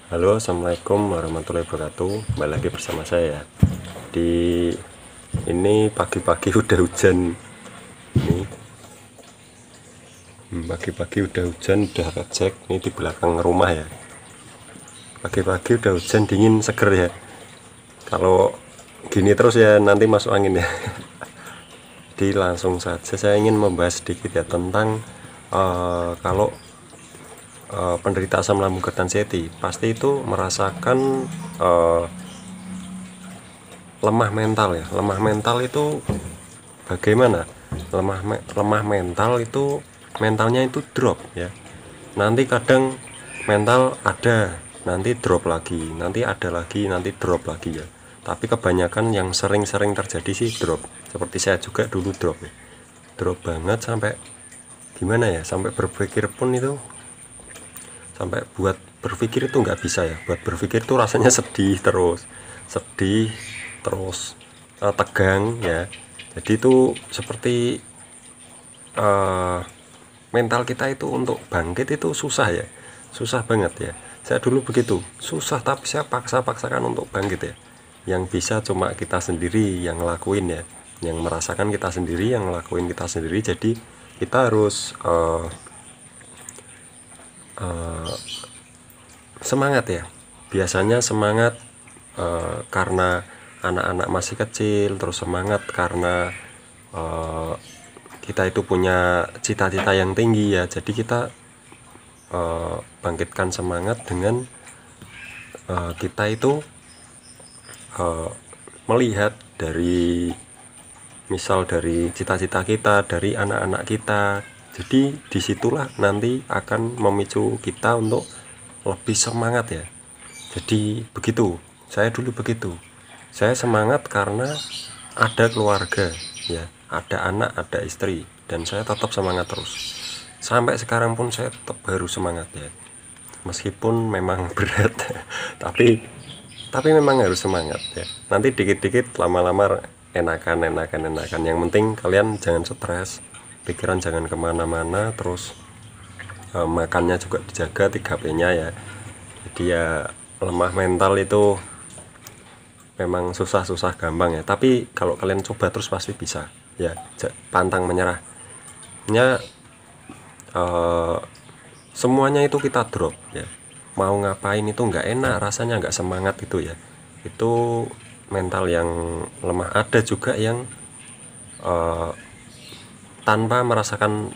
Halo, assalamualaikum warahmatullahi wabarakatuh. Kembali lagi bersama saya. Di ini pagi-pagi udah hujan. Ini pagi-pagi udah hujan, udah rejek. Ini di belakang rumah ya. Pagi-pagi udah hujan, dingin, seger ya. Kalau gini terus ya nanti masuk angin ya. Jadi langsung saja saya ingin membahas sedikit ya tentang kalau penderita asam lambung Gordon-Setti pasti itu merasakan lemah mental ya. Lemah mental itu bagaimana? Lemah mental itu mentalnya itu drop ya. Nanti kadang mental ada, nanti drop lagi, nanti ada lagi, nanti drop lagi ya. Tapi kebanyakan yang sering-sering terjadi sih drop. Seperti saya juga dulu drop ya. Drop banget sampai gimana ya? Sampai berpikir pun itu, sampai buat berpikir itu nggak bisa ya. Buat berpikir itu rasanya sedih terus, tegang ya. Jadi itu seperti mental kita itu untuk bangkit itu susah ya, susah banget ya. Saya dulu begitu susah, tapi saya paksakan untuk bangkit ya. Yang bisa cuma kita sendiri yang ngelakuin ya, yang merasakan kita sendiri, yang ngelakuin kita sendiri. Jadi kita harus semangat ya. Biasanya semangat karena anak-anak masih kecil, terus semangat karena kita itu punya cita-cita yang tinggi ya. Jadi kita bangkitkan semangat dengan kita itu melihat dari misal dari cita-cita kita, dari anak-anak kita. Jadi disitulah nanti akan memicu kita untuk lebih semangat ya. Jadi begitu, saya dulu begitu. Saya semangat karena ada keluarga ya, ada anak, ada istri, dan saya tetap semangat terus. Sampai sekarang pun saya tetap harus semangat ya. Meskipun memang berat, tapi memang harus semangat ya. Nanti dikit-dikit lama-lama enakan. Yang penting kalian jangan stres, pikiran jangan kemana-mana, terus makannya juga dijaga 3P-nya ya. Jadi ya lemah mental itu memang susah gampang ya, tapi kalau kalian coba terus pasti bisa ya. Pantang menyerah nya, semuanya itu kita drop ya. Mau ngapain itu nggak enak rasanya, nggak semangat itu ya. Itu mental yang lemah. Ada juga yang tanpa merasakan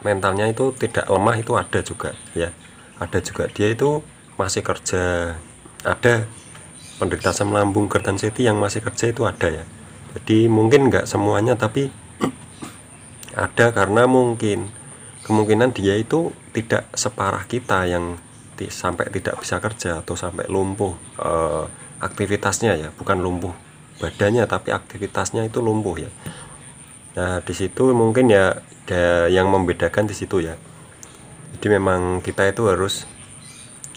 mentalnya itu tidak lemah, itu ada juga ya. Ada juga dia itu masih kerja. Ada penderita asam lambung Gordon-Setti yang masih kerja itu ada ya. Jadi mungkin nggak semuanya, tapi ada, karena kemungkinan dia itu tidak separah kita yang sampai tidak bisa kerja atau sampai lumpuh aktivitasnya ya. Bukan lumpuh badannya, tapi aktivitasnya itu lumpuh ya. Nah di situ mungkin ya ada yang membedakan di situ ya. Jadi memang kita itu harus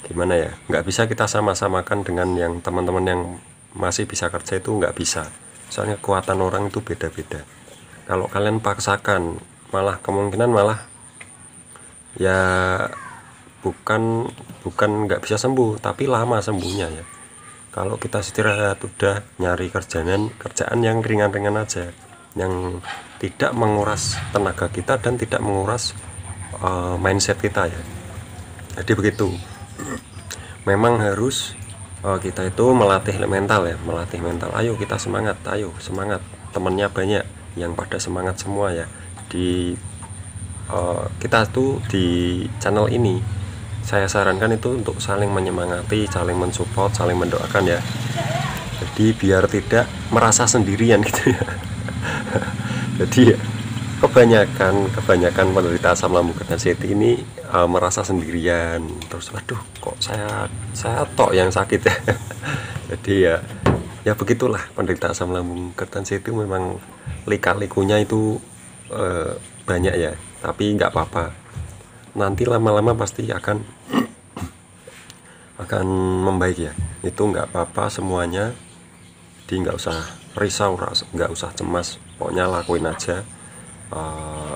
gimana ya, nggak bisa kita sama-samakan dengan yang teman-teman yang masih bisa kerja, itu nggak bisa. Soalnya kekuatan orang itu beda-beda. Kalau kalian paksakan, malah kemungkinan malah ya bukan nggak bisa sembuh, tapi lama sembuhnya ya. Kalau kita istirahat, udah nyari kerjaan yang ringan-ringan aja, yang tidak menguras tenaga kita dan tidak menguras mindset kita ya. Jadi begitu. Memang harus kita itu melatih mental ya, melatih mental. Ayo kita semangat, ayo semangat. Temennya banyak yang pada semangat semua ya. Di kita tuh di channel ini saya sarankan itu untuk saling menyemangati, saling mensupport, saling mendoakan ya. Jadi biar tidak merasa sendirian gitu ya. Jadi ya, kebanyakan penderita asam lambung Gordon-Setti ini merasa sendirian, terus aduh kok saya tok yang sakit ya. Jadi ya begitulah, penderita asam lambung Gordon-Setti memang lika-likunya itu banyak ya, tapi nggak apa-apa, nanti lama-lama pasti akan membaik ya. Itu nggak apa-apa semuanya. Jadi nggak usah risau, nggak usah cemas, pokoknya lakuin aja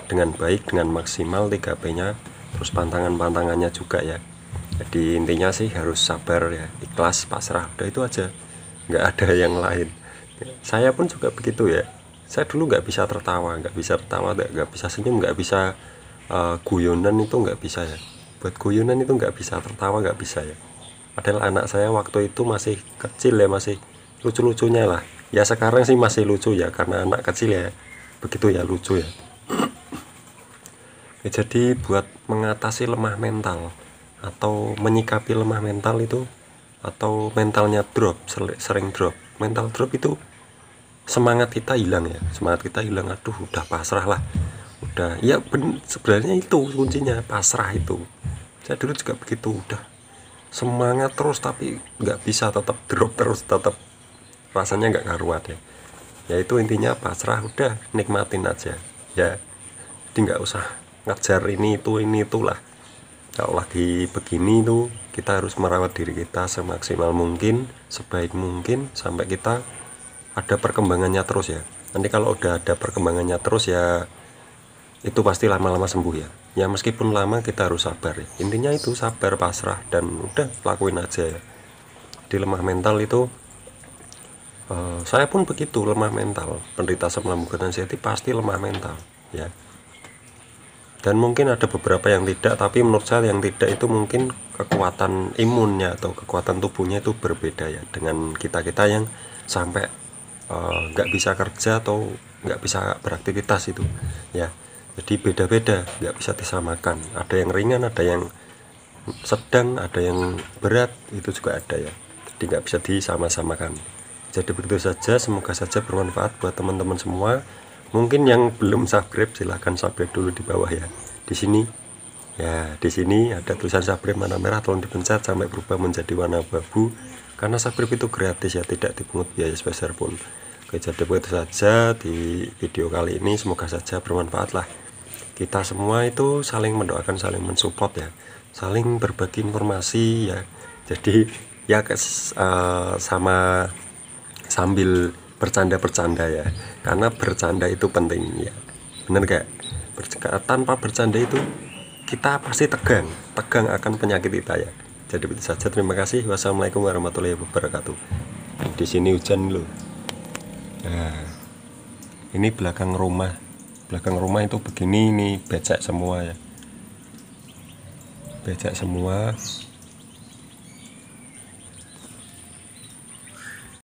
dengan baik, dengan maksimal 3P-nya, terus pantangannya juga ya. Jadi intinya sih harus sabar ya, ikhlas, pasrah, udah itu aja, nggak ada yang lain. Saya pun juga begitu ya, saya dulu nggak bisa tertawa, nggak bisa senyum, nggak bisa guyonan, itu nggak bisa ya. Buat guyonan itu nggak bisa, tertawa nggak bisa ya. Padahal anak saya waktu itu masih kecil ya, masih lucu-lucunya lah. Ya sekarang sih masih lucu ya, karena anak kecil ya, begitu ya, lucu ya. Ya, jadi buat mengatasi lemah mental atau menyikapi lemah mental itu, atau mentalnya drop, sering drop, mental drop itu semangat kita hilang ya, semangat kita hilang, aduh udah pasrah lah, udah ya sebenarnya itu kuncinya, pasrah itu. Saya dulu juga begitu, udah semangat terus tapi nggak bisa, tetap drop terus, tetap rasanya nggak karuan ya. Ya itu intinya pasrah, udah nikmatin aja ya, jadi nggak usah ngejar ini itulah. Kalau lagi begini tuh kita harus merawat diri kita semaksimal mungkin, sebaik mungkin, sampai kita ada perkembangannya terus ya. Nanti kalau udah ada perkembangannya terus ya, itu pasti lama-lama sembuh ya. Ya meskipun lama kita harus sabar ya. Intinya itu sabar, pasrah, dan udah lakuin aja ya. Di lemah mental itu saya pun begitu, lemah mental. Penderita asam lambung dan anxiety pasti lemah mental ya. Dan mungkin ada beberapa yang tidak, tapi menurut saya yang tidak itu mungkin kekuatan imunnya atau kekuatan tubuhnya itu berbeda ya dengan kita-kita yang sampai nggak bisa kerja atau nggak bisa beraktivitas itu ya. Jadi beda-beda, nggak bisa disamakan. Ada yang ringan, ada yang sedang, ada yang berat, itu juga ada ya. Jadi nggak bisa disama-samakan. Jadi begitu saja, semoga saja bermanfaat buat teman-teman semua. Mungkin yang belum subscribe silahkan subscribe dulu di bawah ya. Di sini ya, di sini ada tulisan subscribe warna merah, tolong dipencet sampai berubah menjadi warna abu-abu. Karena subscribe itu gratis ya, tidak dipungut biaya sebesar pun. Oke, jadi begitu saja di video kali ini, semoga saja bermanfaat lah. Kita semua itu saling mendoakan, saling mensupport ya, saling berbagi informasi ya. Jadi ya sama sambil bercanda-bercanda ya, karena bercanda itu penting ya, bener gak? Tanpa bercanda itu kita pasti tegang akan penyakit kita ya. Jadi itu saja, terima kasih, wassalamualaikum warahmatullahi wabarakatuh. Di sini hujan loh. Nah, ini belakang rumah itu begini, ini becek semua ya, becek semua.